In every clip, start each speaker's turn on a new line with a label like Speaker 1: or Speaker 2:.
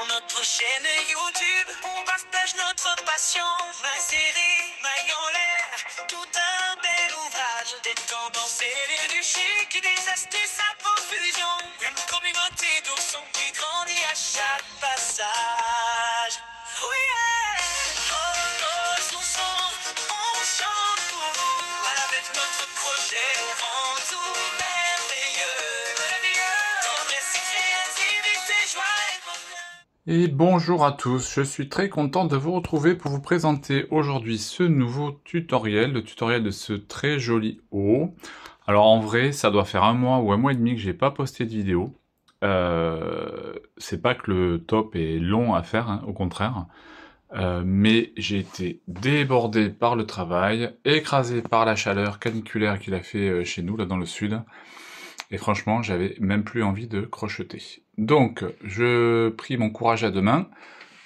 Speaker 1: notre chaîne YouTube, on partage notre passion. Ma série, maille en l'air, tout un bel ouvrage. Des tendances et du chic, des astuces à profusion. Une communauté d'ours qui grandit à chaque passage. Oui, yeah. Oh, nos oursons, on chante pour vous. Avec notre projet, on rend tout merveilleux. Tendresse et créativité, joie et bonheur.
Speaker 2: Et bonjour à tous, je suis très content de vous retrouver pour vous présenter aujourd'hui ce nouveau tutoriel, le tutoriel de ce très joli haut. Alors en vrai, ça doit faire un mois ou un mois et demi que j'ai pas posté de vidéo. C'est pas que le top est long à faire, hein, au contraire. Mais j'ai été débordé par le travail, écrasé par la chaleur caniculaire qu'il a fait chez nous, là dans le sud. Et franchement, j'avais même plus envie de crocheter. Donc, je pris mon courage à deux mains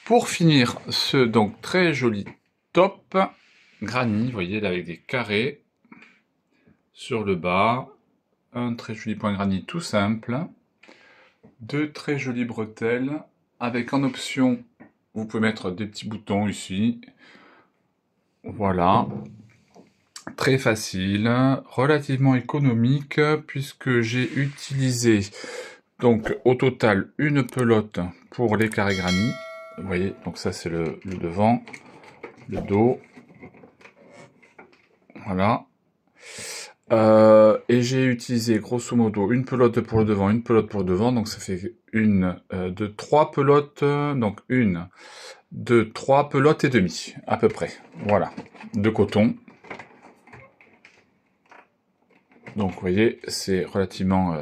Speaker 2: pour finir ce donc très joli top granny, vous voyez, là avec des carrés sur le bas, un très joli point granny tout simple, deux très jolies bretelles, avec en option, vous pouvez mettre des petits boutons ici, voilà. Très facile, relativement économique, puisque j'ai utilisé donc au total une pelote pour les carrés granny. Vous voyez, donc ça c'est le devant, le dos, voilà. Et j'ai utilisé grosso modo une pelote pour le devant, une pelote pour le devant, donc ça fait une, deux, trois pelotes, donc une, deux, trois pelotes et demie, à peu près, voilà, de coton. Donc vous voyez, c'est relativement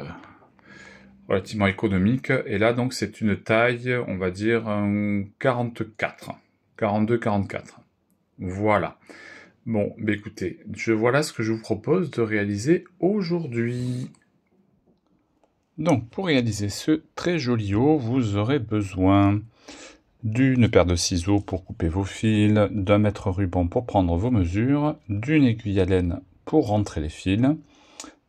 Speaker 2: économique. Et là, donc, c'est une taille, on va dire, 44. 42-44. Voilà. Bon, bah écoutez, voilà ce que je vous propose de réaliser aujourd'hui. Donc, pour réaliser ce très joli haut, vous aurez besoin d'une paire de ciseaux pour couper vos fils, d'un mètre ruban pour prendre vos mesures, d'une aiguille à laine pour rentrer les fils,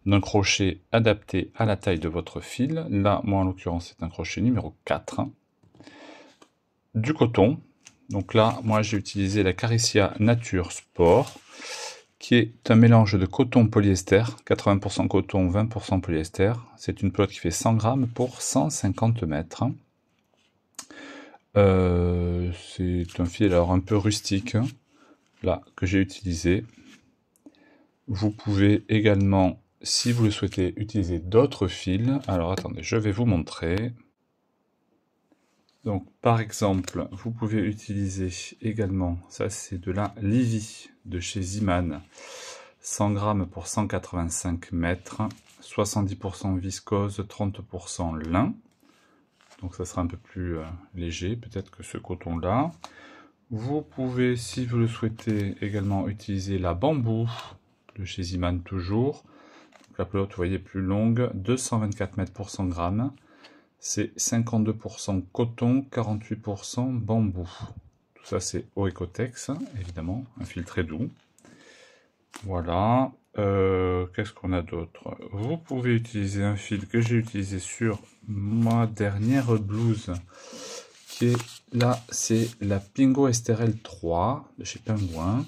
Speaker 2: d'un crochet adapté à la taille de votre fil. Là, moi en l'occurrence, c'est un crochet numéro 4. Du coton. Donc là, moi j'ai utilisé la Caricia Nature Sport, qui est un mélange de coton polyester, 80% coton, 20% polyester. C'est une pelote qui fait 100 grammes pour 150 mètres. C'est un fil alors un peu rustique, là, que j'ai utilisé. Vous pouvez également, si vous le souhaitez, utiliser d'autres fils. Alors attendez, je vais vous montrer. Donc par exemple, vous pouvez utiliser également, ça c'est de la Livy de chez Ziman, 100 grammes pour 185 mètres, 70% viscose, 30% lin. Donc ça sera un peu plus léger peut-être que ce coton-là. Vous pouvez, si vous le souhaitez, également utiliser la bambou de chez Ziman toujours. La pelote, vous voyez, plus longue, 224 mètres pour 100 grammes. C'est 52% coton, 48% bambou. Tout ça, c'est Oecotex, évidemment, un fil très doux. Voilà. Qu'est-ce qu'on a d'autre? Vous pouvez utiliser un fil que j'ai utilisé sur ma dernière blouse, qui est là, c'est la Pingo STRL 3 de chez Penguin.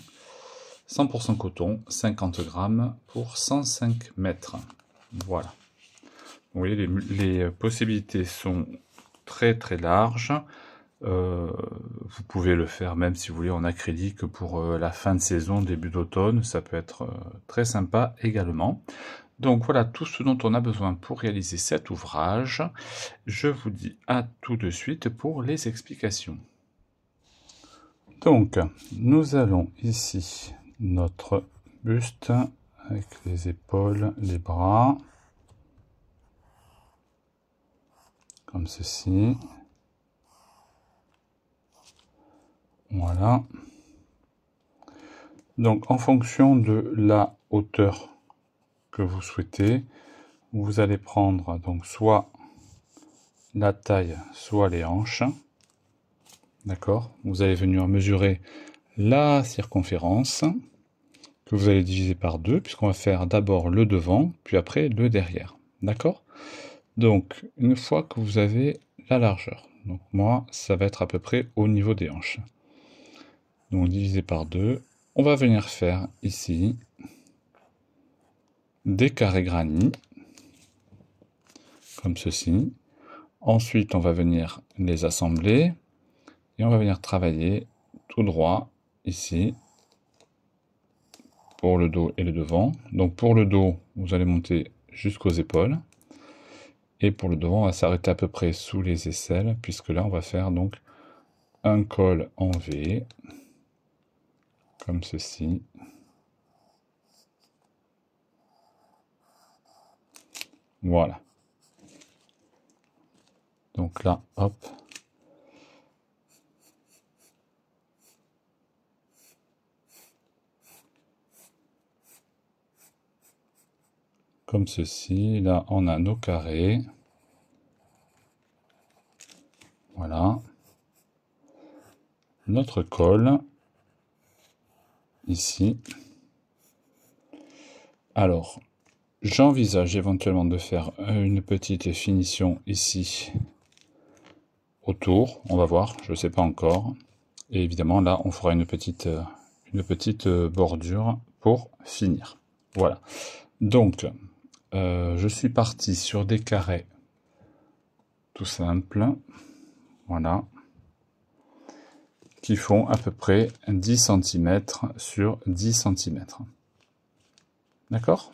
Speaker 2: 100% coton, 50 grammes pour 105 mètres. Voilà. Vous voyez, les possibilités sont très très larges. Vous pouvez le faire même si vous voulez en acrylique pour la fin de saison, début d'automne. Ça peut être très sympa également. Donc voilà tout ce dont on a besoin pour réaliser cet ouvrage. Je vous dis à tout de suite pour les explications. Donc, nous allons ici notre buste avec les épaules, les bras, comme ceci. Voilà. Donc, en fonction de la hauteur que vous souhaitez, vous allez prendre donc soit la taille, soit les hanches. D'accord? Vous allez venir mesurer la circonférence que vous allez diviser par 2, puisqu'on va faire d'abord le devant, puis après le derrière. D'accord? Donc, une fois que vous avez la largeur, Donc moi, ça va être à peu près au niveau des hanches. Donc divisé par 2. On va venir faire ici des carrés granit, comme ceci. Ensuite, on va venir les assembler et on va venir travailler tout droit ici pour le dos et le devant. Donc pour le dos, vous allez monter jusqu'aux épaules. Et pour le devant, on va s'arrêter à peu près sous les aisselles, puisque là, on va faire donc un col en V, comme ceci. Voilà. Donc là, hop. Comme ceci. Là, on a nos carrés. Voilà. Notre col. Ici. Alors, j'envisage éventuellement de faire une petite finition ici autour. On va voir, je ne sais pas encore. Et évidemment, là, on fera une petite bordure pour finir. Voilà. Donc, je suis parti sur des carrés tout simples. Voilà. Qui font à peu près 10 cm sur 10 cm. D'accord?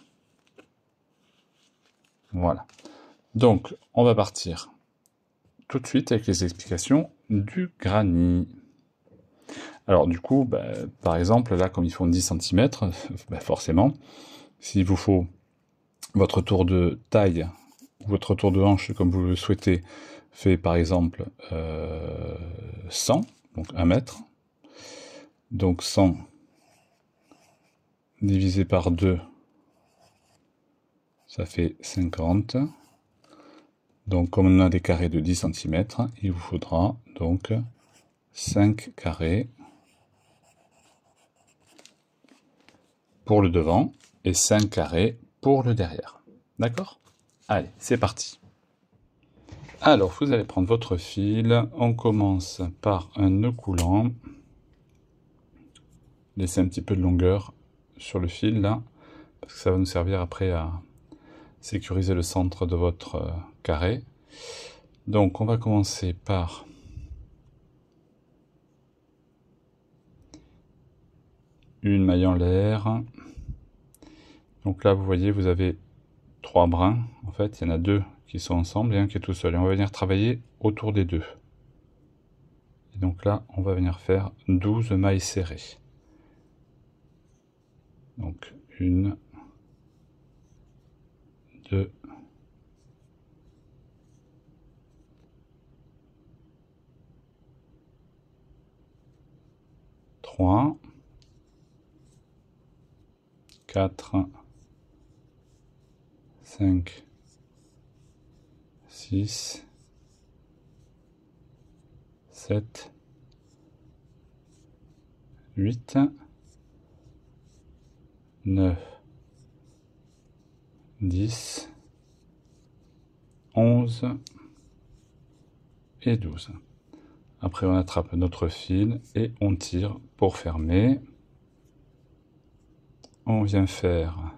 Speaker 2: Voilà. Donc, on va partir tout de suite avec les explications du granit. Alors du coup, par exemple, là, comme ils font 10 cm, forcément, s'il vous faut votre tour de taille, votre tour de hanche, comme vous le souhaitez, fait par exemple 100, donc 1 mètre. Donc 100 divisé par 2, ça fait 50. Donc comme on a des carrés de 10 cm, il vous faudra donc 5 carrés pour le devant et 5 carrés pour le derrière. D'accord? Allez, c'est parti. Alors, vous allez prendre votre fil. On commence par un nœud coulant. Laissez un petit peu de longueur sur le fil là, parce que ça va nous servir après à sécuriser le centre de votre carré. Donc, on va commencer par une maille en l'air. Donc là, vous voyez, vous avez 3 brins. En fait, il y en a 2 qui sont ensemble et un qui est tout seul. Et on va venir travailler autour des 2. Et donc là, on va venir faire 12 mailles serrées. Donc 1, 2, 3, 4, 5, 6, 7, 8, 9, 10, 11 et 12. Après, on attrape notre fil et on tire pour fermer. On vient faire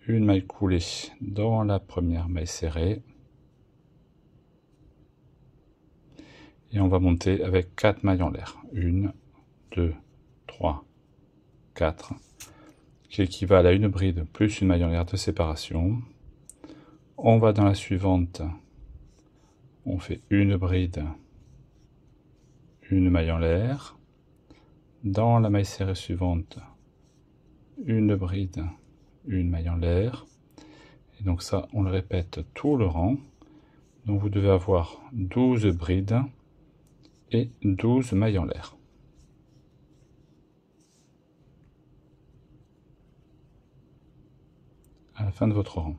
Speaker 2: une maille coulée dans la première maille serrée. Et on va monter avec 4 mailles en l'air. 1, 2, 3, 4. Qui équivalent à une bride plus une maille en l'air de séparation. On va dans la suivante. On fait une bride, une maille en l'air. Dans la maille serrée suivante, une bride, une maille en l'air. Et donc ça, on le répète tout le rang. Donc vous devez avoir 12 brides et 12 mailles en l'air. À la fin de votre rang.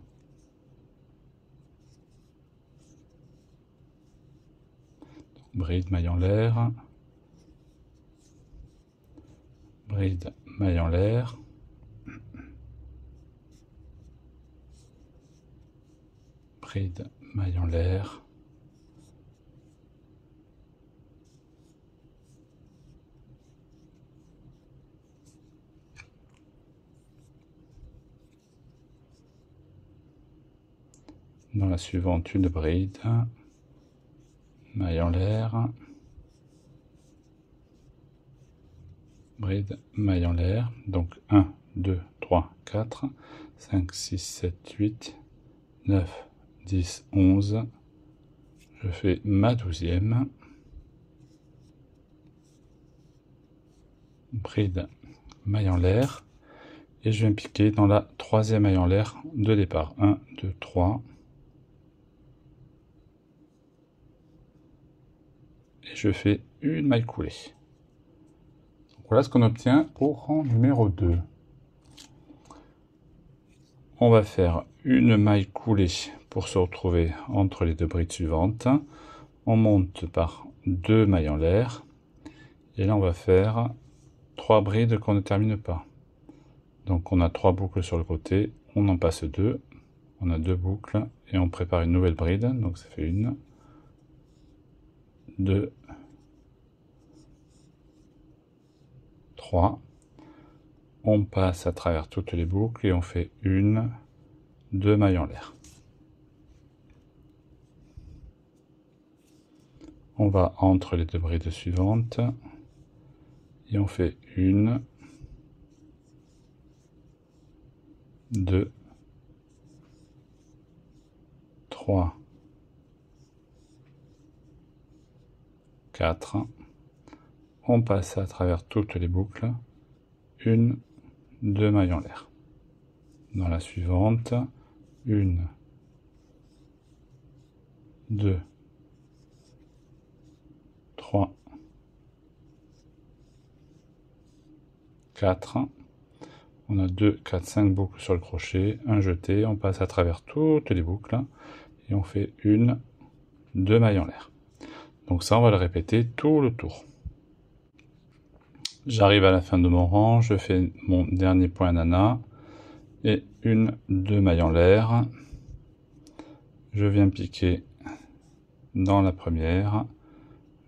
Speaker 2: Bride, maille en l'air. Bride, maille en l'air. Bride, maille en l'air. Dans la suivante, une bride, maille en l'air, bride, maille en l'air, donc 1, 2, 3, 4, 5, 6, 7, 8, 9, 10, 11, je fais ma 12e, bride, maille en l'air, et je viens piquer dans la 3e maille en l'air de départ, 1, 2, 3, et je fais une maille coulée. Donc voilà ce qu'on obtient au rang numéro 2. On va faire une maille coulée pour se retrouver entre les deux brides suivantes. On monte par 2 mailles en l'air. Et là, on va faire 3 brides qu'on ne termine pas. Donc on a 3 boucles sur le côté, on en passe 2. On a 2 boucles et on prépare une nouvelle bride. Donc ça fait 1, 2, 3. On passe à travers toutes les boucles et on fait 1, 2 mailles en l'air. On va entre les deux brides suivantes et on fait 1, 2, 3, 4. On passe à travers toutes les boucles, 1, 2 mailles en l'air. Dans la suivante, 1, 2, 3, 4. On a 2, 4, 5 boucles sur le crochet, un jeté, on passe à travers toutes les boucles et on fait 1, 2 mailles en l'air. Donc ça, on va le répéter tout le tour. J'arrive à la fin de mon rang, je fais mon dernier point nana et 1, 2 mailles en l'air. Je viens piquer dans la première,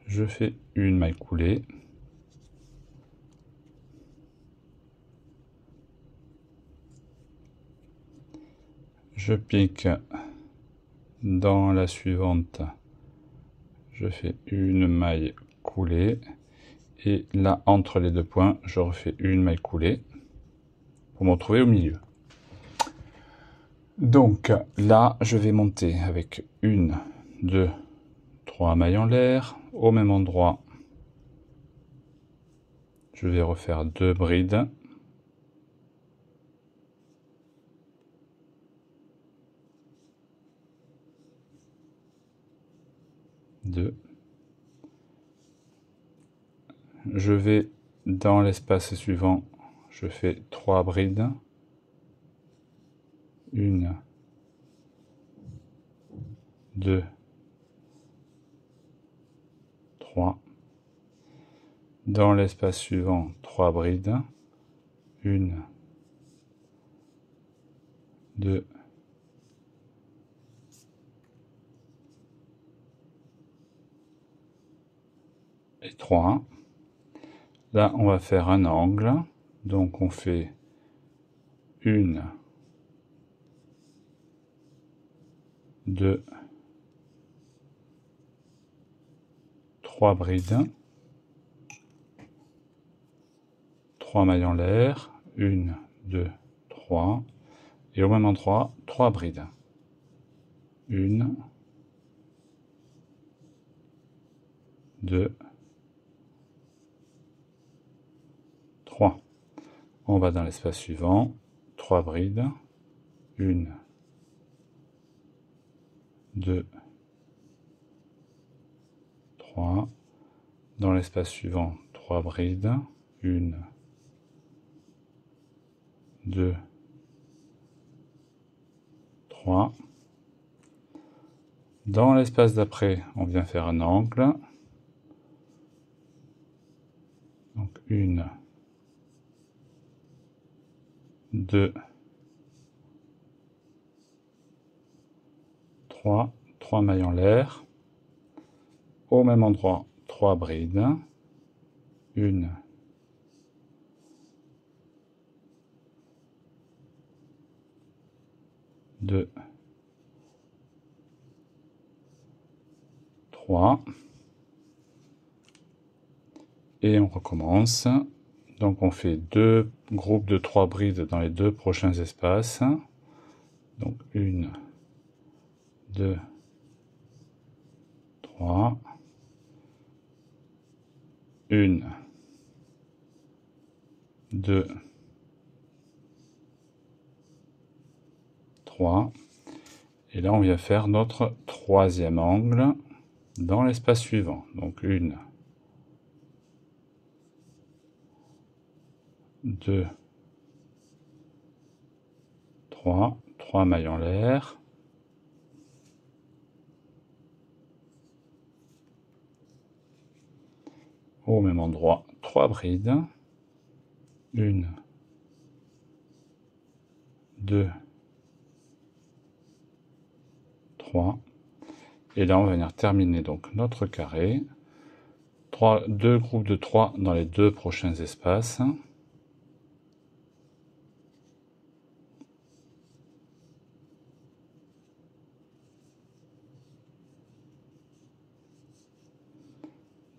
Speaker 2: je fais une maille coulée. Je pique dans la suivante, je fais une maille coulée. Et là, entre les deux points, je refais une maille coulée pour me retrouver au milieu. Donc là, je vais monter avec 1, 2, 3 mailles en l'air. Au même endroit, je vais refaire 2 brides. Je vais dans l'espace suivant, je fais 3 brides. 1, 2, 3. Dans l'espace suivant, 3 brides. 1, 2, 3. Là, on va faire un angle. Donc, on fait 1, 2, 3 brides. 3 mailles en l'air. 1, 2, 3. Et au même endroit, 3 brides. 1, 2, 3. On va dans l'espace suivant, 3 brides, 1, 2, 3. Dans l'espace suivant, 3 brides, 1, 2, 3. Dans l'espace d'après, on vient faire un angle. Donc 1, 2, 3, 3 mailles en l'air. Au même endroit, 3 brides. 1, 2, 3. Et on recommence. Donc on fait 2 groupes de 3 brides dans les 2 prochains espaces. Donc 1, 2, 3. 1, 2, 3. Et là, on vient faire notre troisième angle dans l'espace suivant. Donc 1, 2, 3. 3 mailles en l'air. Au même endroit, 3 brides. 1, 2, 3. Et là, on va venir terminer donc notre carré. 2 groupes de 3 dans les 2 prochains espaces.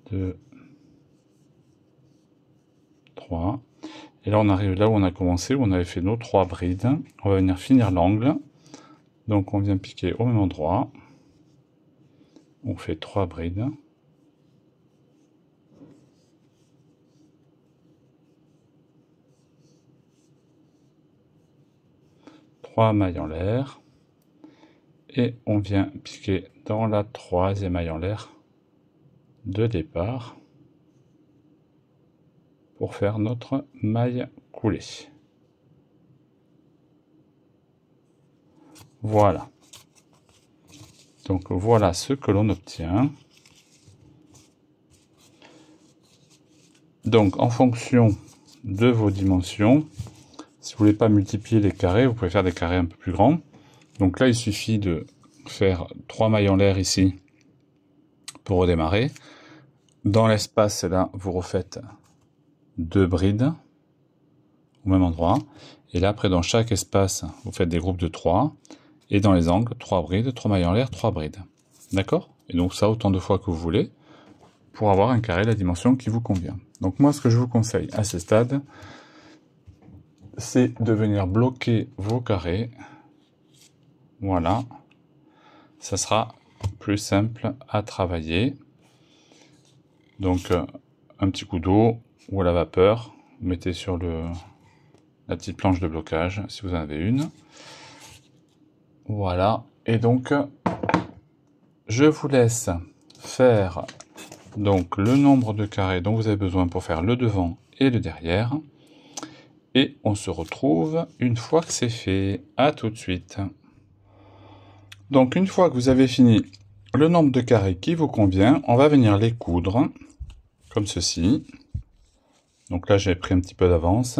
Speaker 2: Deux, 3. Et là, on arrive là où on a commencé, où on avait fait nos 3 brides. On va venir finir l'angle. Donc, on vient piquer au même endroit. On fait 3 brides. Trois mailles en l'air. Et on vient piquer dans la troisième maille en l'air de départ pour faire notre maille coulée. Voilà. Donc voilà ce que l'on obtient. Donc en fonction de vos dimensions, si vous voulez pas multiplier les carrés, vous pouvez faire des carrés un peu plus grands. Donc là, il suffit de faire 3 mailles en l'air ici pour redémarrer. Dans l'espace, là, vous refaites 2 brides au même endroit. Et là, après, dans chaque espace, vous faites des groupes de 3. Et dans les angles, 3 brides, 3 mailles en l'air, 3 brides. D'accord? Et donc ça, autant de fois que vous voulez, pour avoir un carré de la dimension qui vous convient. Donc moi, ce que je vous conseille à ce stade, c'est de venir bloquer vos carrés. Voilà. Ça sera plus simple à travailler. Donc un petit coup d'eau ou à la vapeur, vous mettez sur la petite planche de blocage si vous en avez une. Voilà, et donc je vous laisse faire donc le nombre de carrés dont vous avez besoin pour faire le devant et le derrière. Et on se retrouve une fois que c'est fait. À tout de suite. Donc une fois que vous avez fini le nombre de carrés qui vous convient, on va venir les coudre comme ceci. Donc là j'ai pris un petit peu d'avance.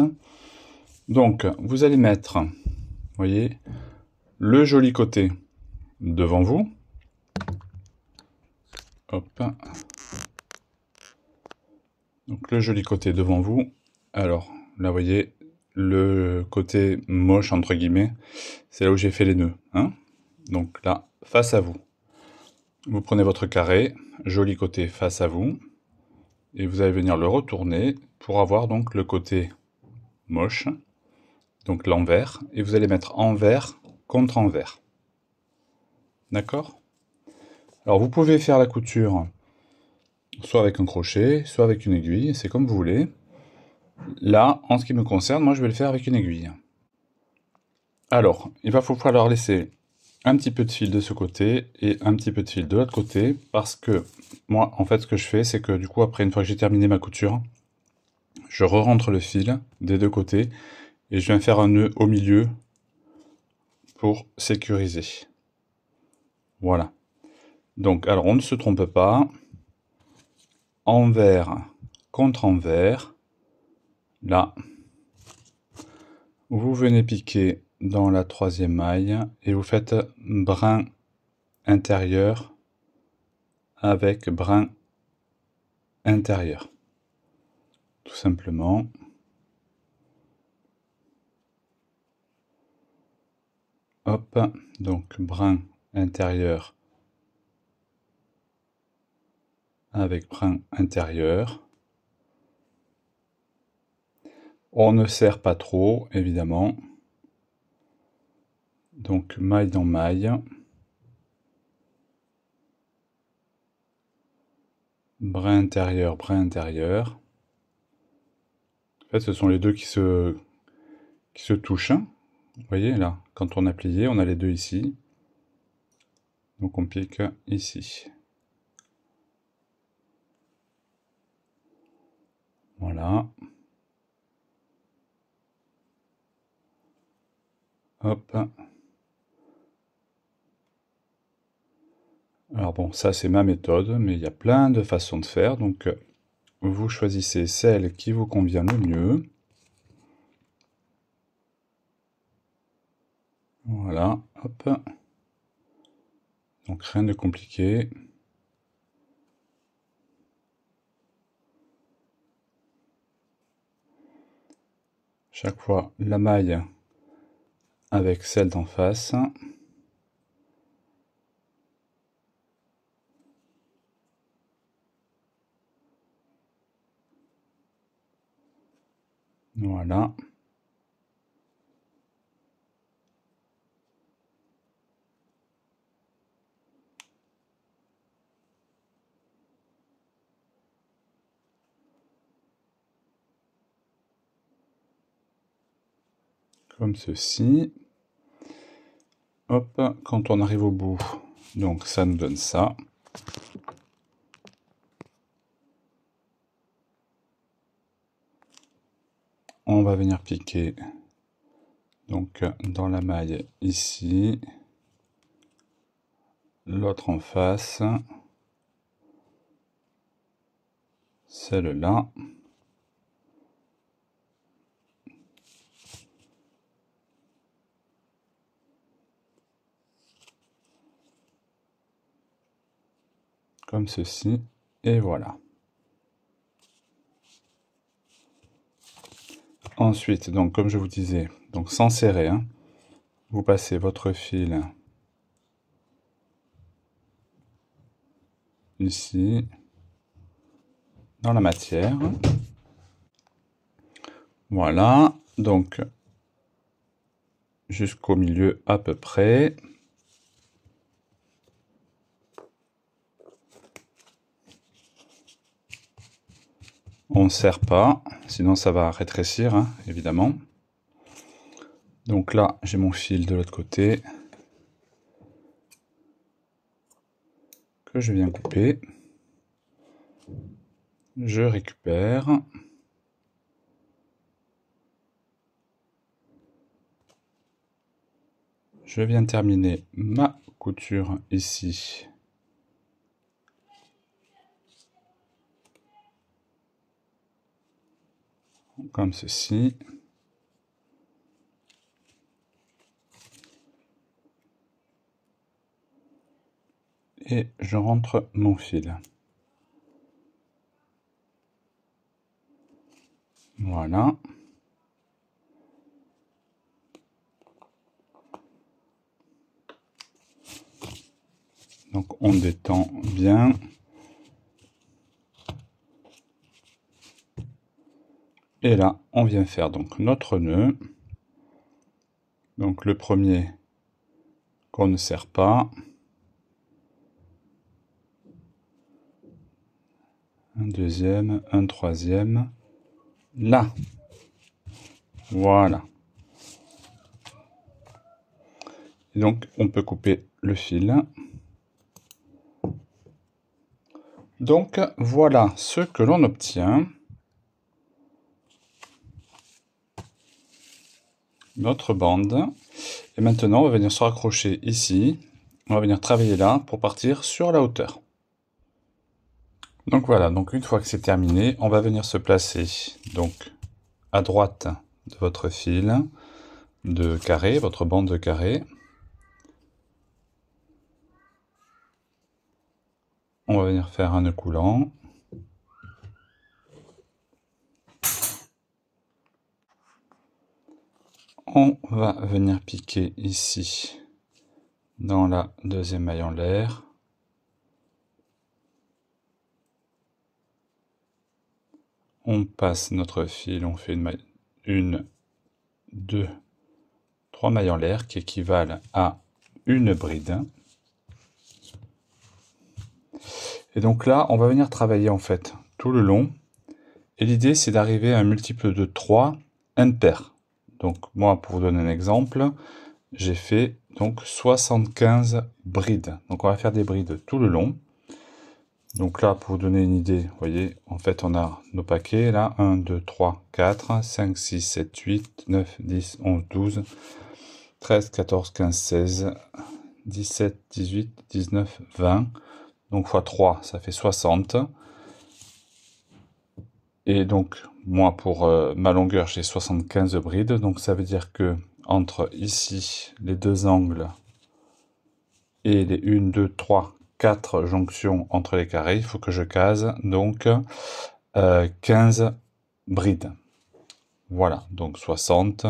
Speaker 2: Donc vous allez mettre, vous voyez, le joli côté devant vous. Hop. Donc le joli côté devant vous. Alors là, vous voyez, le côté moche, entre guillemets, c'est là où j'ai fait les nœuds. Hein. Donc là, face à vous. Vous prenez votre carré, joli côté face à vous. Et vous allez venir le retourner pour avoir donc le côté moche. Donc l'envers. Et vous allez mettre envers contre envers. D'accord? Alors vous pouvez faire la couture soit avec un crochet, soit avec une aiguille, c'est comme vous voulez. Là, en ce qui me concerne, moi je vais le faire avec une aiguille. Alors, il va falloir laisser un petit peu de fil de ce côté et un petit peu de fil de l'autre côté, parce que moi, en fait, ce que je fais, c'est que du coup, après, une fois que j'ai terminé ma couture, je re-rentre le fil des deux côtés et je viens faire un nœud au milieu pour sécuriser. Voilà. Donc, alors, on ne se trompe pas. Envers contre envers. Là, vous venez piquer dans la troisième maille et vous faites brin intérieur avec brin intérieur. Tout simplement. Hop, donc brin intérieur avec brin intérieur. On ne serre pas trop, évidemment. Donc maille dans maille. Brin intérieur, brin intérieur. En fait, ce sont les deux qui se touchent. Vous voyez là, quand on a plié, on a les deux ici. Donc on pique ici. Voilà. Hop. Alors bon, ça c'est ma méthode, mais il y a plein de façons de faire. Donc vous choisissez celle qui vous convient le mieux. Voilà, hop. Donc rien de compliqué. Chaque fois la maille avec celle d'en face. Voilà. Comme ceci. Hop, quand on arrive au bout, donc ça nous donne ça. On va venir piquer donc dans la maille ici, l'autre en face, celle-là. Comme ceci, et voilà. Ensuite, donc comme je vous disais, donc sans serrer, hein, vous passez votre fil ici, dans la matière. Voilà, donc jusqu'au milieu à peu près. On ne serre pas, sinon ça va rétrécir, hein, évidemment. Donc là, j'ai mon fil de l'autre côté, que je viens couper. Je récupère. Je viens terminer ma couture ici. Comme ceci. Et je rentre mon fil. Voilà. Donc on détend bien. Et là, on vient faire donc notre nœud. Donc le premier qu'on ne serre pas. Un deuxième, un troisième. Là. Voilà. Et donc on peut couper le fil. Donc voilà ce que l'on obtient. Notre bande. Et maintenant on va venir se raccrocher ici. On va venir travailler là pour partir sur la hauteur. Donc voilà, donc une fois que c'est terminé, on va venir se placer donc à droite de votre fil de carré, votre bande de carré. On va venir faire un nœud coulant. On va venir piquer ici dans la deuxième maille en l'air. on passe notre fil, on fait une, deux, trois mailles en l'air qui équivalent à une bride. Et donc là, on va venir travailler en fait tout le long. Et l'idée, c'est d'arriver à un multiple de 3 impair. Donc moi, pour vous donner un exemple, j'ai fait donc 75 brides. Donc on va faire des brides tout le long. Donc là, pour vous donner une idée, vous voyez, en fait, on a nos paquets là. 1, 2, 3, 4, 5, 6, 7, 8, 9, 10, 11, 12, 13, 14, 15, 16, 17, 18, 19, 20. Donc x 3, ça fait 60. Et donc, moi, pour ma longueur, j'ai 75 brides. Donc ça veut dire que entre ici, les deux angles, et les 1, 2, 3, 4 jonctions entre les carrés, il faut que je case donc 15 brides. Voilà, donc 60.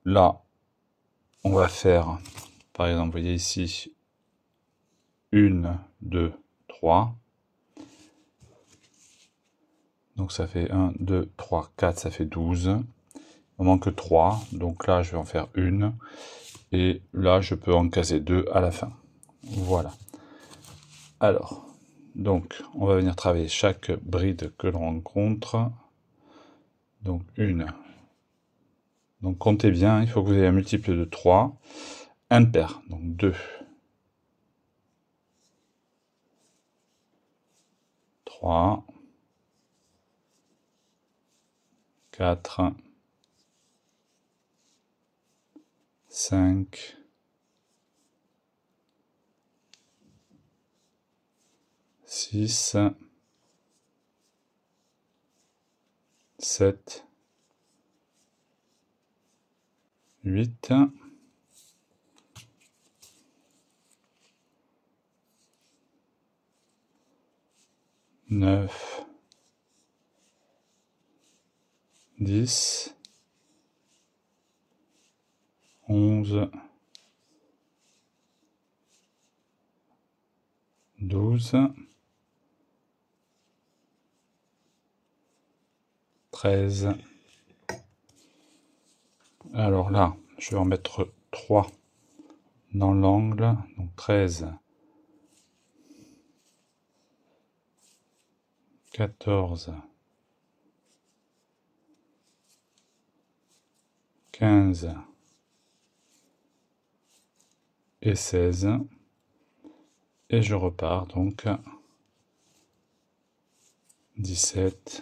Speaker 2: Là, on va faire, par exemple, vous voyez ici, 1, 2, 3. Donc ça fait 1, 2, 3, 4, ça fait 12. Il manque 3, donc là je vais en faire une. Et là je peux en caser 2 à la fin. Voilà. Alors, donc on va venir travailler chaque bride que l'on rencontre. Donc une. Donc comptez bien, il faut que vous ayez un multiple de 3. Impair, donc 2. 3. 4. 5. 6. 7. 8. 9. 10. 11. 12. 13. Alors là, je vais en mettre 3 dans l'angle. Donc 13. 14. 15. Et 16. Et je repars donc 17.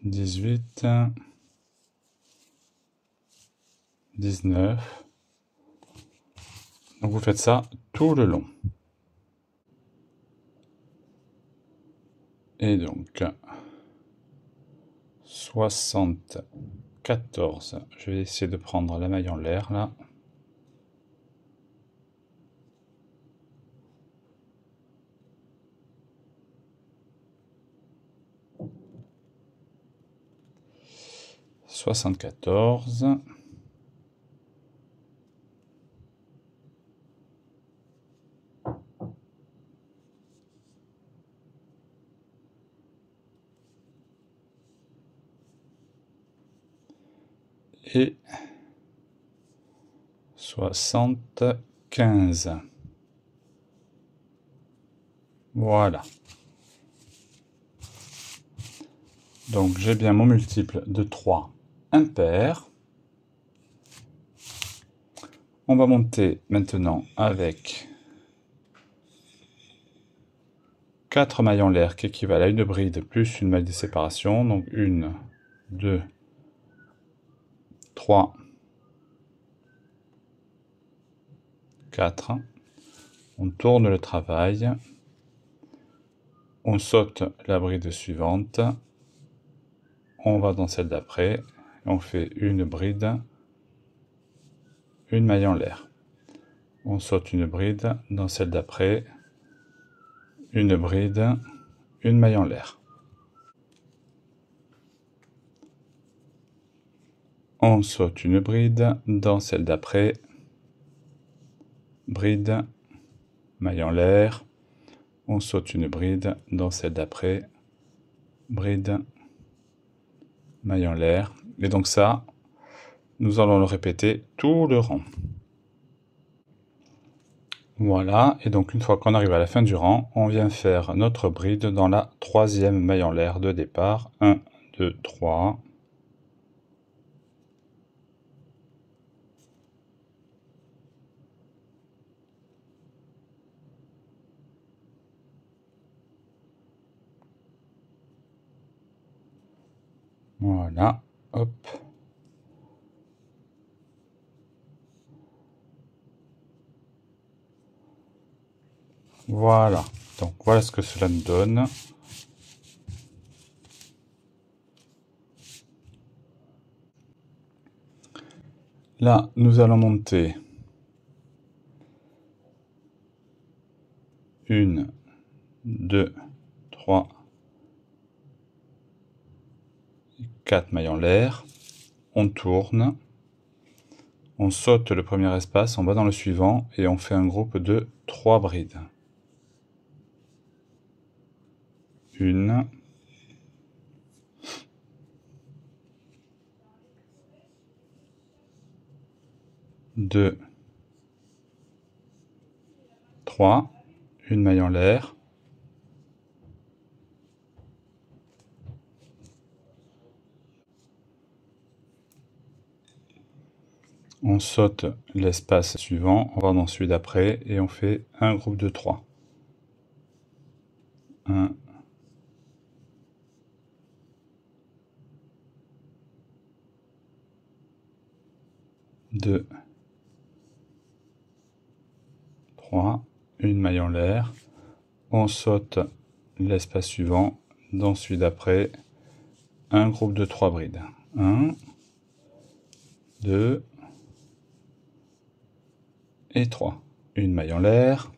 Speaker 2: 18, 19. Donc vous faites ça tout le long. Et donc 74. Je vais essayer de prendre la maille en l'air là. « 74. » et 75. Voilà. Donc j'ai bien mon multiple de 3 impair. On va monter maintenant avec 4 mailles en l'air qui équivalent à une bride plus une maille de séparation. Donc 1, 2, 3, 4. On tourne le travail. On saute la bride suivante. On va dans celle d'après. On fait une bride, une maille en l'air. On saute une bride dans celle d'après. Une bride, une maille en l'air. On saute une bride dans celle d'après. bride, maille en l'air, on saute une bride dans celle d'après, bride, maille en l'air, et donc ça, nous allons le répéter tout le rang. Voilà, et donc une fois qu'on arrive à la fin du rang, on vient faire notre bride dans la troisième maille en l'air de départ. 1, 2, 3. Voilà, hop. Voilà, donc voilà ce que cela nous donne. Là, nous allons monter 1, 2, 3, 4 mailles en l'air. On tourne. On saute le premier espace, on va dans le suivant et on fait un groupe de 3 brides. 1, 2, 3, une maille en l'air. On saute l'espace suivant, on va dans celui d'après et on fait un groupe de 3. 1, 2, 3, une maille en l'air. On saute l'espace suivant, dans celui d'après, un groupe de 3 brides. 1, 2 et 3. Une maille en l'air.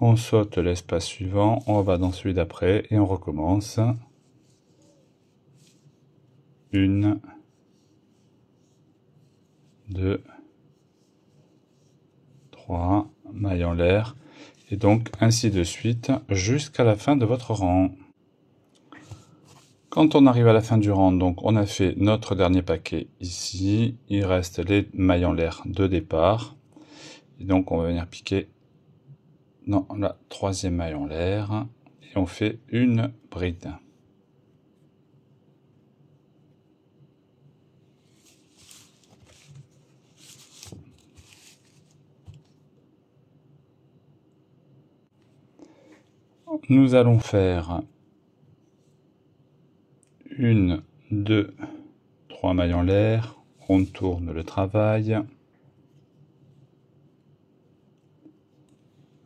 Speaker 2: On saute l'espace suivant, on va dans celui d'après et on recommence. 1, 2, 3, maille en l'air. Et donc ainsi de suite jusqu'à la fin de votre rang. Quand on arrive à la fin du rang, donc on a fait notre dernier paquet ici. Il reste les mailles en l'air de départ. Et donc on va venir piquer dans la troisième maille en l'air. Et on fait une bride. Nous allons faire 1, 2, 3 mailles en l'air. On tourne le travail.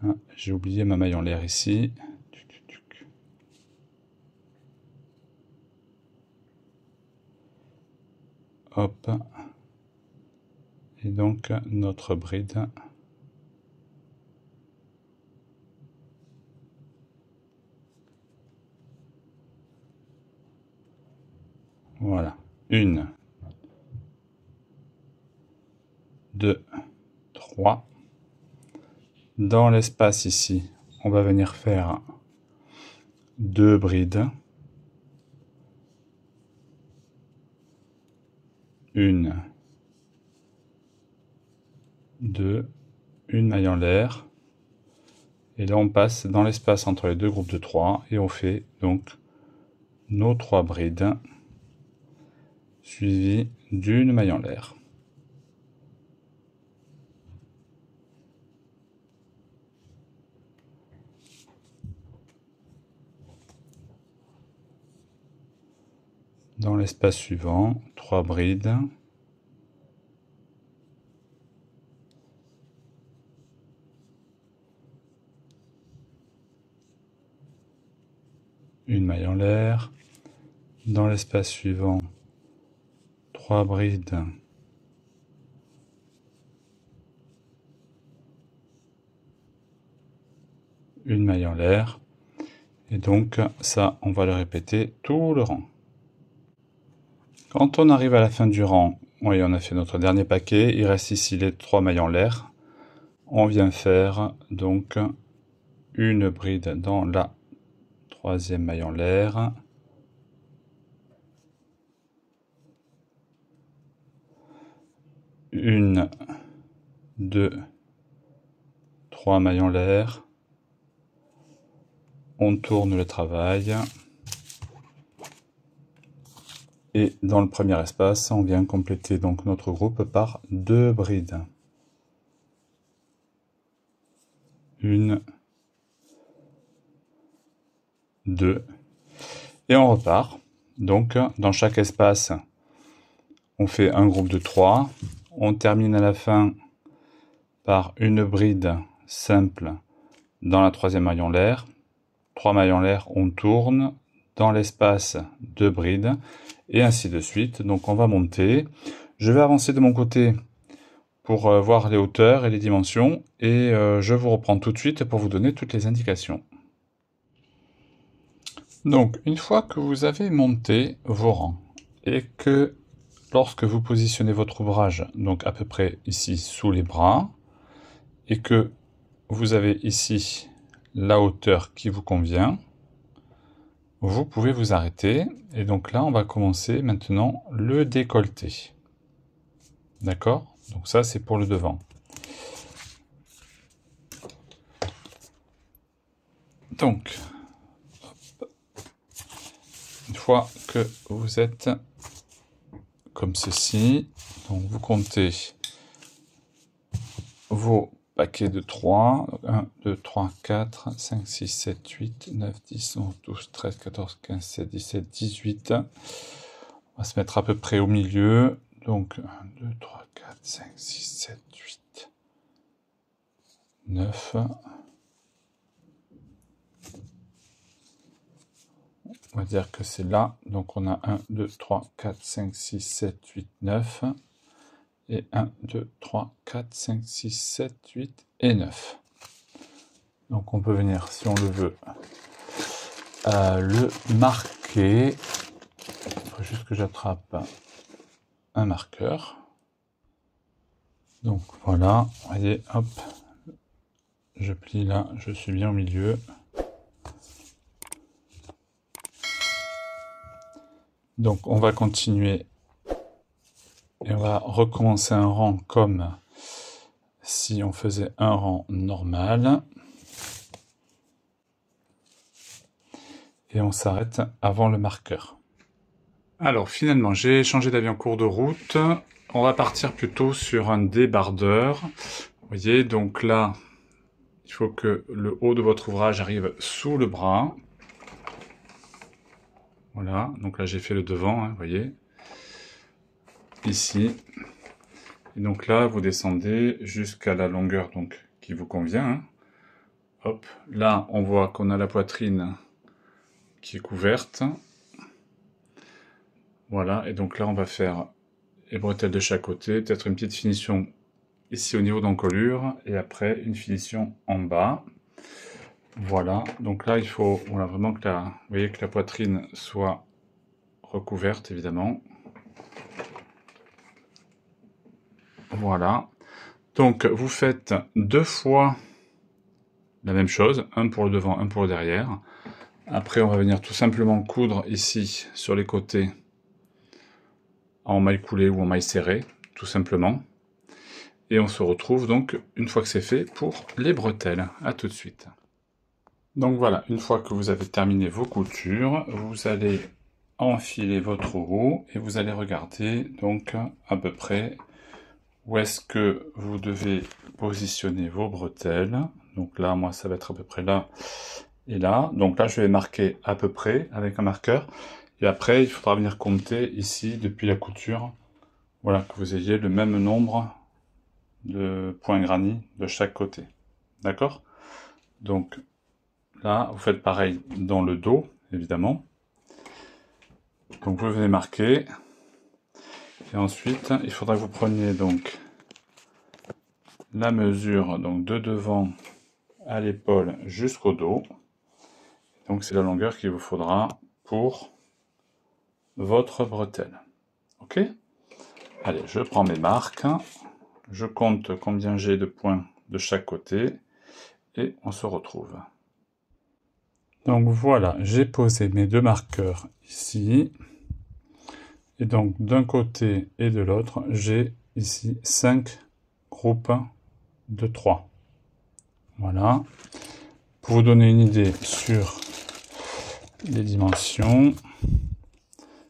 Speaker 2: Ah, j'ai oublié ma maille en l'air ici. Hop. Et donc notre bride. Voilà. 1, 2, 3. Dans l'espace ici, on va venir faire 2 brides. 1, 2, une maille en l'air. Et là, on passe dans l'espace entre les deux groupes de 3 et on fait donc nos 3 brides suivies d'une maille en l'air. Dans l'espace suivant, 3 brides. Une maille en l'air. Dans l'espace suivant, 3 brides. Une maille en l'air. Et donc ça, on va le répéter tout le rang. Quand on arrive à la fin du rang, oui, on a fait notre dernier paquet, il reste ici les 3 mailles en l'air. On vient faire donc une bride dans la 3e maille en l'air. Une, 2, 3 mailles en l'air. On tourne le travail. Et dans le premier espace, on vient compléter donc notre groupe par 2 brides. Une, 2, et on repart. Donc dans chaque espace, on fait un groupe de 3. On termine à la fin par une bride simple dans la 3e maille en l'air. 3 mailles en l'air, on tourne. Dans l'espace, 2 brides. Et ainsi de suite. Donc on va monter. Je vais avancer de mon côté pour voir les hauteurs et les dimensions. Et je vous reprends tout de suite pour vous donner toutes les indications. Donc une fois que vous avez monté vos rangs et que lorsque vous positionnez votre ouvrage, donc à peu près ici sous les bras, et que vous avez ici la hauteur qui vous convient, vous pouvez vous arrêter. Et donc là, on va commencer maintenant le décolleté. D'accord? Donc ça, c'est pour le devant. Donc, une fois que vous êtes comme ceci, donc vous comptez vos paquets de 3, 1, 2, 3, 4, 5, 6, 7, 8, 9, 10, 11, 12, 13, 14, 15, 16, 17, 18. On va se mettre à peu près au milieu. Donc 1, 2, 3, 4, 5, 6, 7, 8, 9. On va dire que c'est là. Donc on a 1, 2, 3, 4, 5, 6, 7, 8, 9. Et 1, 2, 3, 4, 5, 6, 7, 8 et 9. Donc on peut venir, si on le veut, le marquer. Il faut juste que j'attrape un marqueur. Donc voilà, voyez, hop, je plie là, je suis bien au milieu. Donc on va continuer et on va recommencer un rang comme si on faisait un rang normal. Et on s'arrête avant le marqueur. Alors finalement, j'ai changé d'avis en cours de route. On va partir plutôt sur un débardeur. Vous voyez, donc là, il faut que le haut de votre ouvrage arrive sous le bras. Voilà, donc là j'ai fait le devant, hein, vous voyez. Ici. Et donc là, vous descendez jusqu'à la longueur donc, qui vous convient. Hein. Hop, là on voit qu'on a la poitrine qui est couverte. Voilà, et donc là on va faire les bretelles de chaque côté, peut-être une petite finition ici au niveau d'encolure, et après une finition en bas. Voilà, donc là il faut voilà, vraiment que vous voyez que la poitrine soit recouverte évidemment. Voilà, donc vous faites 2 fois la même chose, un pour le devant, un pour le derrière. Après on va venir tout simplement coudre ici sur les côtés en maille coulée ou en maille serrée, tout simplement. Et on se retrouve donc, une fois que c'est fait, pour les bretelles. À tout de suite. Donc voilà, une fois que vous avez terminé vos coutures, vous allez enfiler votre roue et vous allez regarder donc à peu près où est-ce que vous devez positionner vos bretelles. Donc là, moi, ça va être à peu près là et là. Donc là, je vais marquer à peu près avec un marqueur. Et après, il faudra venir compter ici, depuis la couture, voilà, que vous ayez le même nombre de points granit de chaque côté. D'accord? Donc là, vous faites pareil dans le dos, évidemment. Donc vous venez marquer. Et ensuite, il faudra que vous preniez donc la mesure donc de devant à l'épaule jusqu'au dos. Donc c'est la longueur qu'il vous faudra pour votre bretelle. Ok? Allez, je prends mes marques, je compte combien j'ai de points de chaque côté, et on se retrouve. Donc voilà, j'ai posé mes deux marqueurs ici, et donc d'un côté et de l'autre, j'ai ici 5 groupes de 3. Voilà. Pour vous donner une idée sur les dimensions,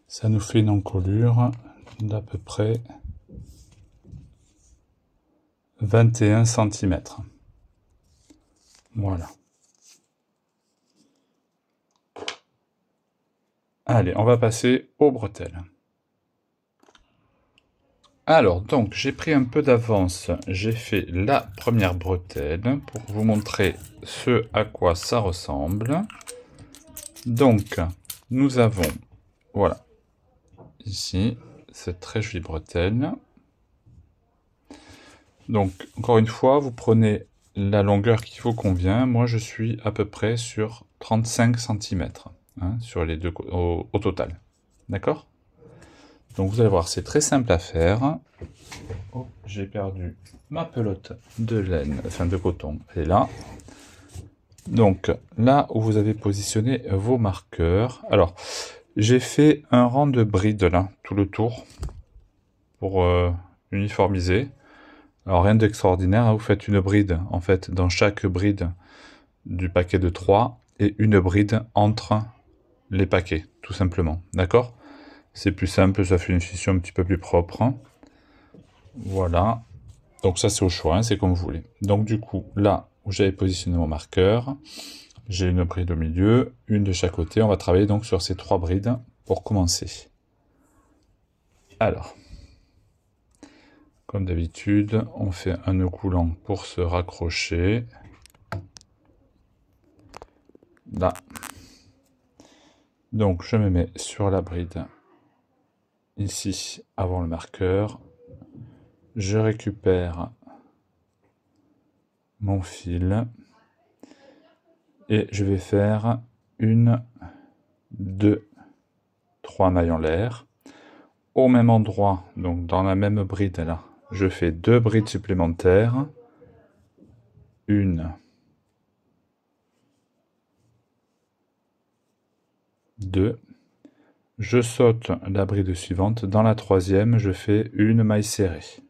Speaker 2: ça nous fait une encolure d'à peu près 21 cm. Voilà. Allez, on va passer aux bretelles. Alors, donc, j'ai pris un peu d'avance. J'ai fait la première bretelle pour vous montrer ce à quoi ça ressemble. Donc, nous avons, voilà, ici, cette très jolie bretelle. Donc, encore une fois, vous prenez la longueur qui vous convient. Moi, je suis à peu près sur 35 cm hein, sur les deux au total. D'accord? Donc, vous allez voir, c'est très simple à faire. Oh, j'ai perdu ma pelote de laine, enfin de coton. Elle est là. Donc, là où vous avez positionné vos marqueurs. Alors, j'ai fait un rang de brides là, tout le tour, pour uniformiser. Alors rien d'extraordinaire, hein, vous faites une bride en fait dans chaque bride du paquet de 3 et une bride entre les paquets, tout simplement. D'accord? C'est plus simple, ça fait une finition un petit peu plus propre. Voilà. Donc ça c'est au choix, hein, c'est comme vous voulez. Donc du coup, là où j'avais positionné mon marqueur, j'ai une bride au milieu, une de chaque côté. On va travailler donc sur ces 3 brides pour commencer. Alors, comme d'habitude, on fait un nœud coulant pour se raccrocher. Là. Donc je me mets sur la bride ici avant le marqueur. Je récupère mon fil et je vais faire 1, 2, 3 mailles en l'air. Au même endroit, donc dans la même bride là, je fais 2 brides supplémentaires. 1, 2. Je saute la bride suivante. Dans la troisième, je fais une maille serrée.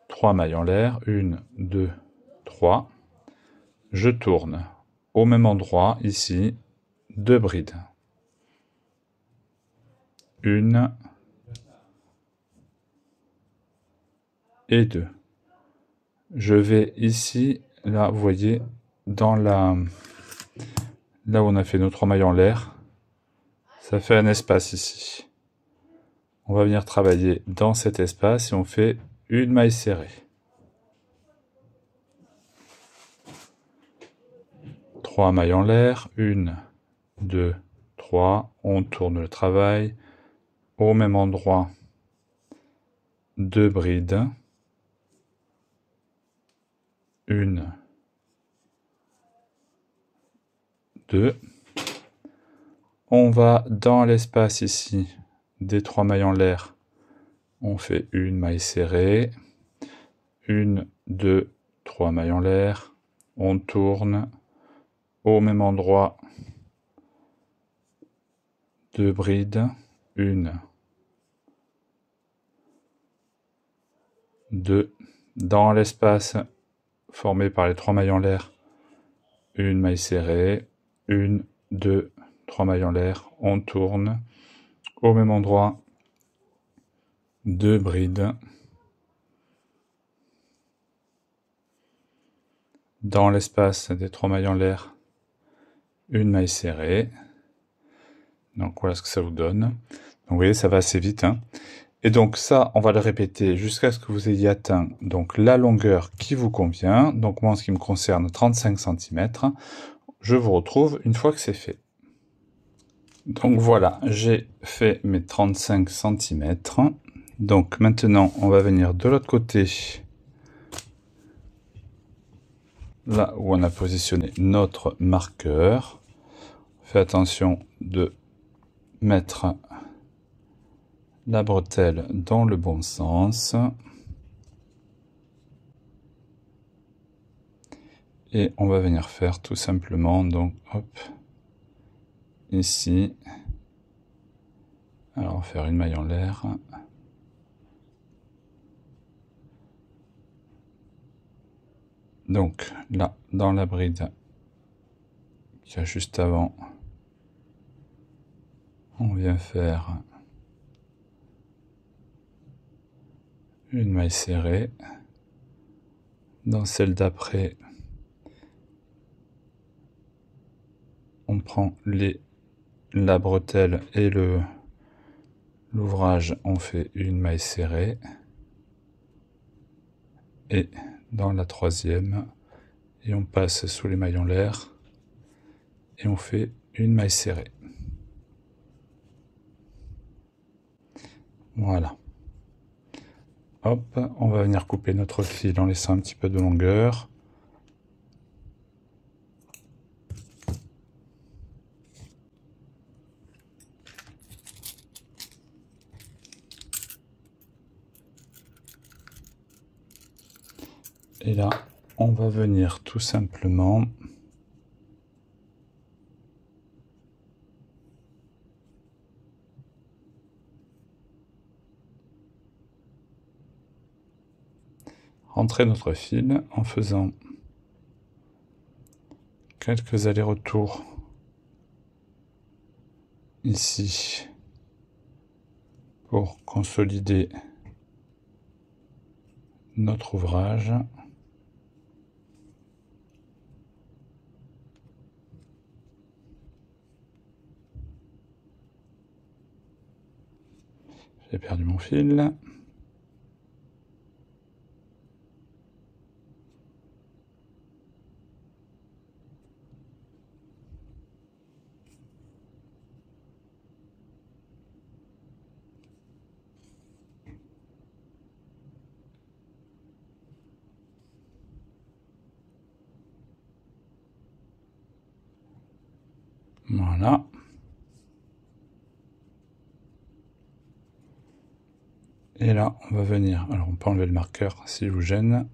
Speaker 2: 3 mailles en l'air. 1, 2, 3. Je tourne. Au même endroit, ici, 2 brides. 1 et 2. Je vais ici, là, vous voyez, dans la... Là où on a fait nos 3 mailles en l'air, ça fait un espace ici. On va venir travailler dans cet espace et on fait une maille serrée. 3 mailles en l'air, 1, 2, 3. On tourne le travail. Au même endroit, 2 brides. 1, 2. On va dans l'espace ici des 3 mailles en l'air. On fait une maille serrée. 1, 2, 3 mailles en l'air. On tourne. Au même endroit, 2 brides. 1, 2. Dans l'espace formé par les 3 mailles en l'air, une maille serrée. 1, 2, 3 mailles en l'air. On tourne. Au même endroit, 2 brides. Dans l'espace des 3 mailles en l'air, une maille serrée. Donc voilà ce que ça vous donne. Donc vous voyez, ça va assez vite. Hein. Et donc ça, on va le répéter jusqu'à ce que vous ayez atteint donc la longueur qui vous convient. Donc moi, en ce qui me concerne, 35 cm. Je vous retrouve une fois que c'est fait. Donc voilà, j'ai fait mes 35 cm. Donc maintenant, on va venir de l'autre côté. Là où on a positionné notre marqueur. Faites attention de mettre la bretelle dans le bon sens. Et on va venir faire tout simplement, donc hop, ici. Alors on va faire une maille en l'air. Donc là, dans la bride qu'il y a juste avant, on vient faire une maille serrée. Dans celle d'après, on prend la bretelle et l'ouvrage, on fait une maille serrée. Et dans la troisième, et on passe sous les mailles en l'air et on fait une maille serrée. Voilà. Hop, on va venir couper notre fil en laissant un petit peu de longueur. Et là, on va venir tout simplement rentrer notre fil en faisant quelques allers-retours ici pour consolider notre ouvrage. J'ai perdu mon fil. Voilà. Et là, on va venir, alors on peut enlever le marqueur s'il vous gêne.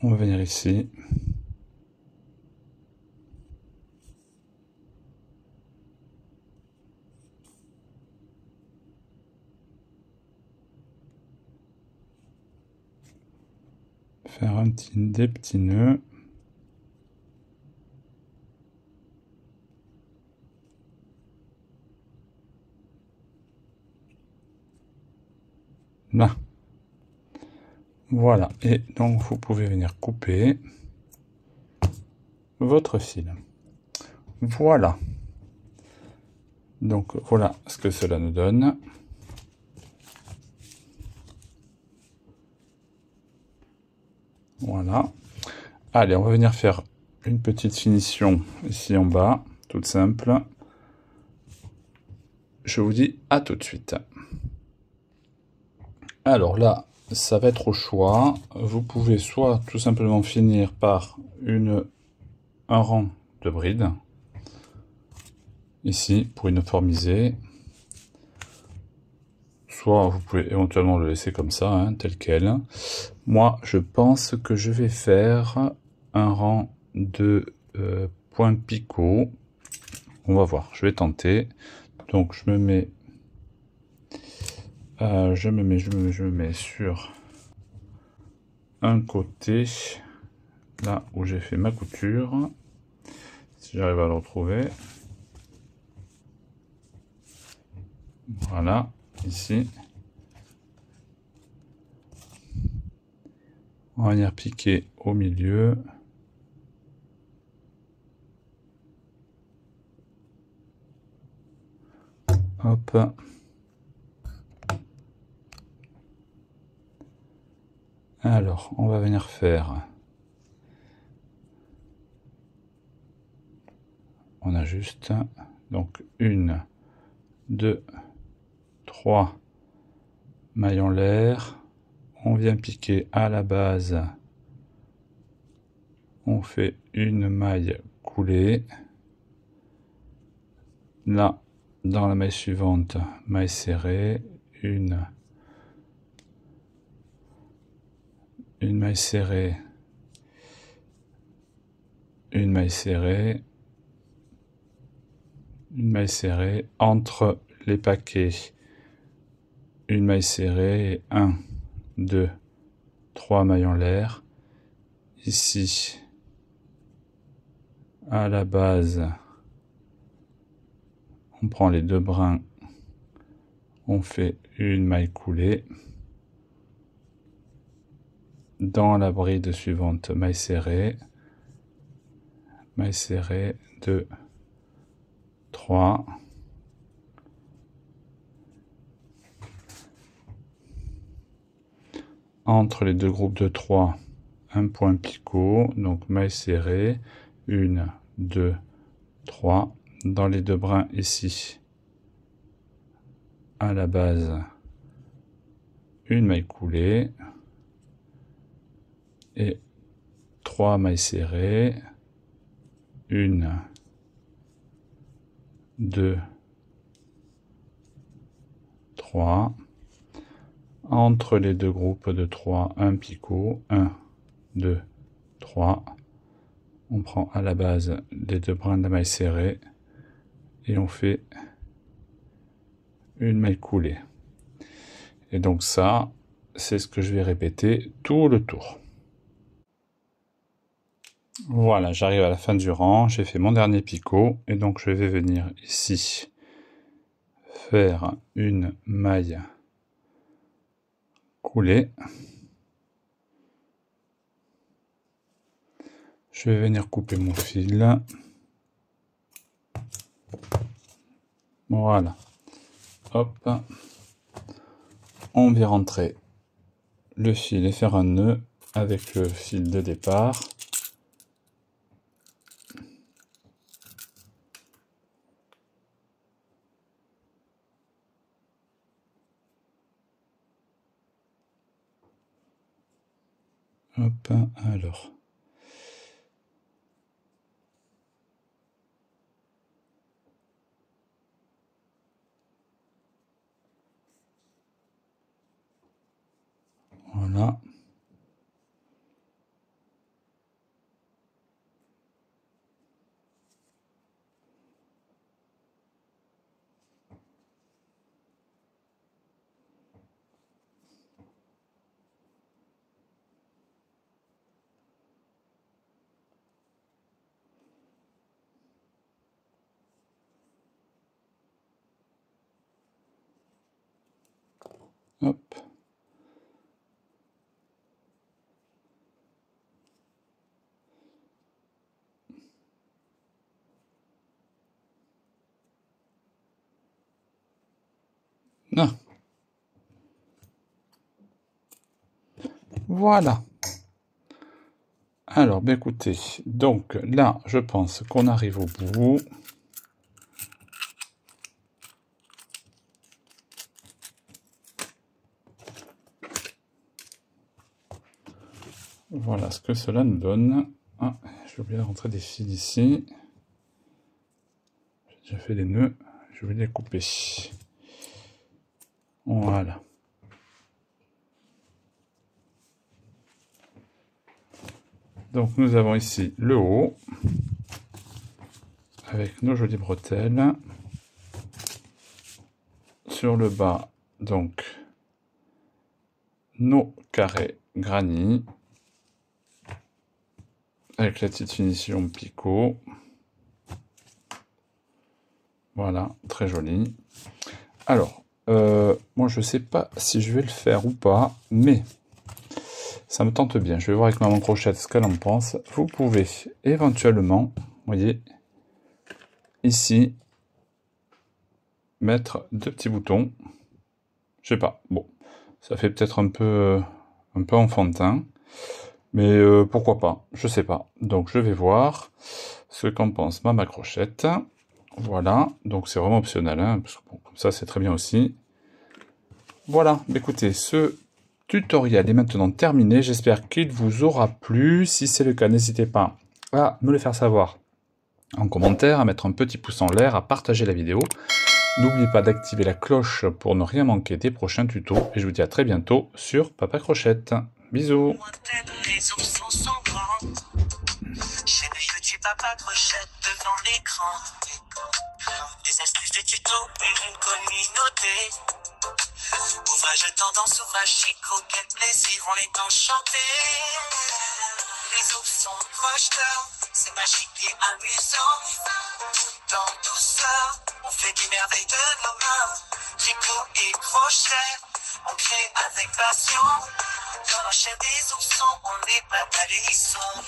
Speaker 2: On va venir ici. Faire des petits nœuds. Là. Voilà, et donc vous pouvez venir couper votre fil. Voilà. Donc voilà ce que cela nous donne. Voilà. Allez, on va venir faire une petite finition ici en bas, toute simple. Je vous dis à tout de suite. Alors là, ça va être au choix. Vous pouvez soit tout simplement finir par un rang de brides, ici, pour uniformiser. Soit vous pouvez éventuellement le laisser comme ça, hein, tel quel. Moi, je pense que je vais faire un rang de points picots. On va voir, je vais tenter. Donc je me mets sur un côté, là où j'ai fait ma couture, si j'arrive à le retrouver. Voilà, ici. On va venir piquer au milieu. Hop. Alors, on va venir faire. On ajuste. Donc, 1, 2, 3 mailles en l'air. On vient piquer à la base. On fait une maille coulée. Là, Dans la maille suivante, maille serrée, une maille serrée, une maille serrée, une maille serrée, entre les paquets, une maille serrée, 1, 2, 3 mailles en l'air. Ici, à la base, on prend les deux brins, on fait une maille coulée. Dans la bride suivante, maille serrée, 2, 3. Entre les deux groupes de 3, un point picot, donc maille serrée, 1, 2, 3. Dans les deux brins ici, à la base, une maille coulée et 3 mailles serrées, 1, 2, 3. Entre les deux groupes de 3, un picot, 1, 2, 3. On prend à la base les deux brins de la maille serrée et on fait une maille coulée. Et donc ça, c'est ce que je vais répéter tout le tour. Voilà, j'arrive à la fin du rang, j'ai fait mon dernier picot et donc je vais venir ici faire une maille coulée. Je vais venir couper mon fil. Voilà. Hop. On vient rentrer le fil et faire un nœud avec le fil de départ. Hop, alors. Voilà. Hop. Ah. Voilà. Alors, ben écoutez, donc là, je pense qu'on arrive au bout. Voilà ce que cela nous donne. Ah, j'ai oublié de rentrer des fils ici. J'ai déjà fait des nœuds, je vais les couper. Voilà. Donc nous avons ici le haut, avec nos jolies bretelles. Sur le bas, donc, nos carrés granit, avec la petite finition picot. Voilà, très joli. Alors, moi je sais pas si je vais le faire ou pas, mais ça me tente bien. Je vais voir avec Maman Crochette ce qu'elle en pense. Vous pouvez éventuellement, voyez, ici, mettre deux petits boutons. Je sais pas, bon, ça fait peut-être un peu enfantin, mais pourquoi pas, je sais pas. Donc je vais voir ce qu'en pense Maman Crochette. Voilà, donc c'est vraiment optionnel, hein, parce que bon, comme ça c'est très bien aussi. Voilà, écoutez, ce tutoriel est maintenant terminé. J'espère qu'il vous aura plu. Si c'est le cas, n'hésitez pas à me le faire savoir en commentaire, à mettre un petit pouce en l'air, à partager la vidéo. N'oublie pas d'activer la cloche pour ne rien manquer des prochains tutos. Et je vous dis à très bientôt sur Papa Crochette. Bisous.
Speaker 1: Les oursons sont grands. Chaîne YouTube Papa Crochette devant l'écran. Des astuces, des tutos et une communauté. Ouvrage tendance, ouvrage chico, quel plaisir, on est enchanté. Les oursons crocheteurs, c'est magique et amusant. Dans douceur, on fait des merveilles de nos mains. Tricot et crochet, on crée avec passion. Dans la chair des oursons, on n'est pas des hérissons.